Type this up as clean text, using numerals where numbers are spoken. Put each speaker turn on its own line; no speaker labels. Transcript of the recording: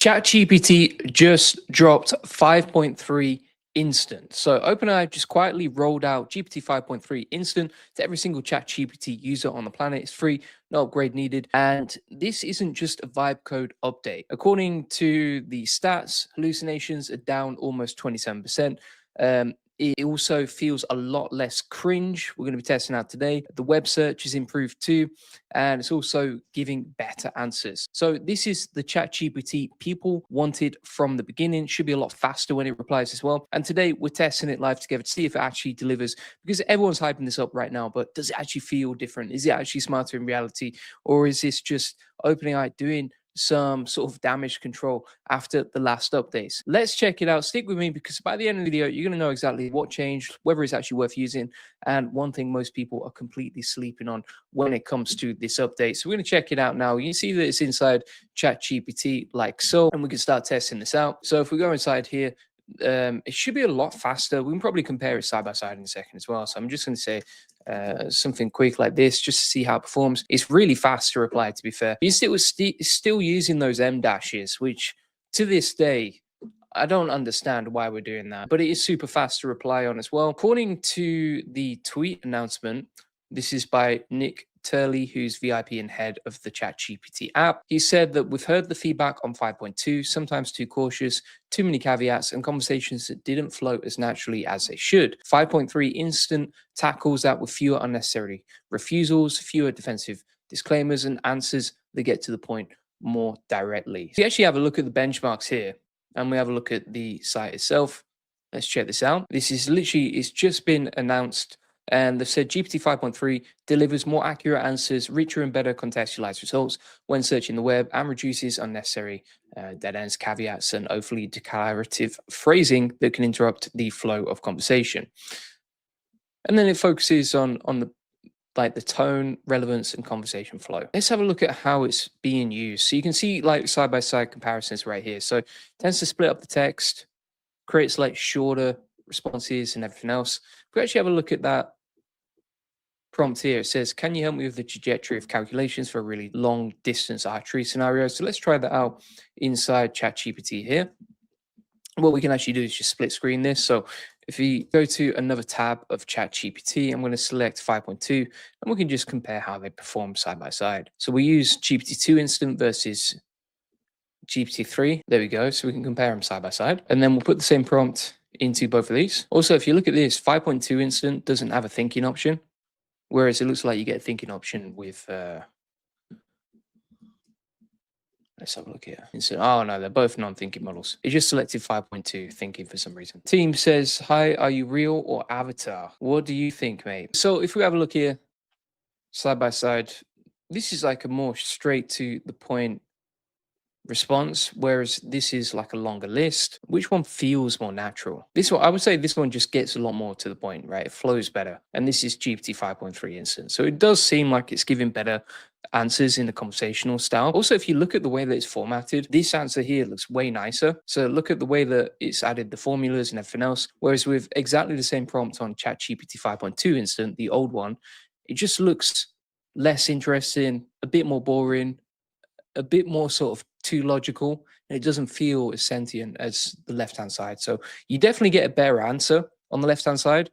ChatGPT just dropped 5.3 instant. So OpenAI just quietly rolled out GPT 5.3 instant to every single ChatGPT user on the planet. It's free, no upgrade needed. And this isn't just a vibe code update. According to the stats, hallucinations are down almost 27%. It also feels a lot less cringe. We're going to be testing out today. The web search is improved too, and it's also giving better answers. So this is the ChatGPT people wanted from the beginning. Should be a lot faster when it replies as well. And today we're testing it live together to see if it actually delivers, because everyone's hyping this up right now, but does it actually feel different? Is it actually smarter in reality? Or is this just OpenAI doing some sort of damage control after the last updates? Let's check it out. Stick with me, because by the end of the video, you're going to know exactly what changed, whether it's actually worth using, and one thing most people are completely sleeping on when it comes to this update. So we're going to check it out now. You can see that it's inside ChatGPT like so, and we can start testing this out. So if we go inside here, it should be a lot faster. We can probably compare it side by side in a second as well. So I'm just going to say something quick like this just to see how it performs. It's really fast to reply, to be fair. You still using those M dashes, which to this day, I don't understand why we're doing that, but it is super fast to reply on as well. According to the tweet announcement, this is by Nick Turley, who's VIP and head of the ChatGPT app. He said that we've heard the feedback on 5.2, sometimes too cautious, too many caveats, and conversations that didn't flow as naturally as they should. 5.3 instant tackles that with fewer unnecessary refusals, fewer defensive disclaimers, and answers that get to the point more directly. If you actually have a look at the benchmarks here, and we have a look at the site itself, let's check this out. This is literally, it's just been announced, and they've said GPT 5.3 delivers more accurate answers, richer and better contextualized results when searching the web, and reduces unnecessary dead ends, caveats, and overly declarative phrasing that can interrupt the flow of conversation. And then it focuses on the tone, relevance, and conversation flow. Let's have a look at how it's being used. So you can see like side-by-side comparisons right here. So it tends to split up the text, creates like shorter responses and everything else. If we actually have a look at that prompt here, it says, can you help me with the trajectory of calculations for a really long distance archery scenario? So let's try that out inside ChatGPT here. What we can actually do is just split screen this. So if we go to another tab of ChatGPT, I'm going to select 5.2, and we can just compare how they perform side by side. So we use GPT-2 instant versus GPT-3. There we go. So we can compare them side by side. And then we'll put the same prompt into both of these. Also, if you look at this, 5.2 instant doesn't have a thinking option, whereas it looks like you get a thinking option with let's have a look here. Oh no, they're both non-thinking models. It just selected 5.2 thinking for some reason. Team says, hi, are you real or avatar? What do you think, mate? So if we have a look here, side by side, this is like a more straight to the point response, whereas this is like a longer list. Which one feels more natural? This one, I would say this one just gets a lot more to the point, right? It flows better. And this is GPT 5.3 instant. So it does seem like it's giving better answers in the conversational style. Also, if you look at the way that it's formatted, this answer here looks way nicer. So look at the way that it's added the formulas and everything else. Whereas with exactly the same prompt on ChatGPT 5.2 instant, the old one, it just looks less interesting, a bit more boring, a bit more sort of too logical, and it doesn't feel as sentient as the left-hand side. So you definitely get a better answer on the left-hand side,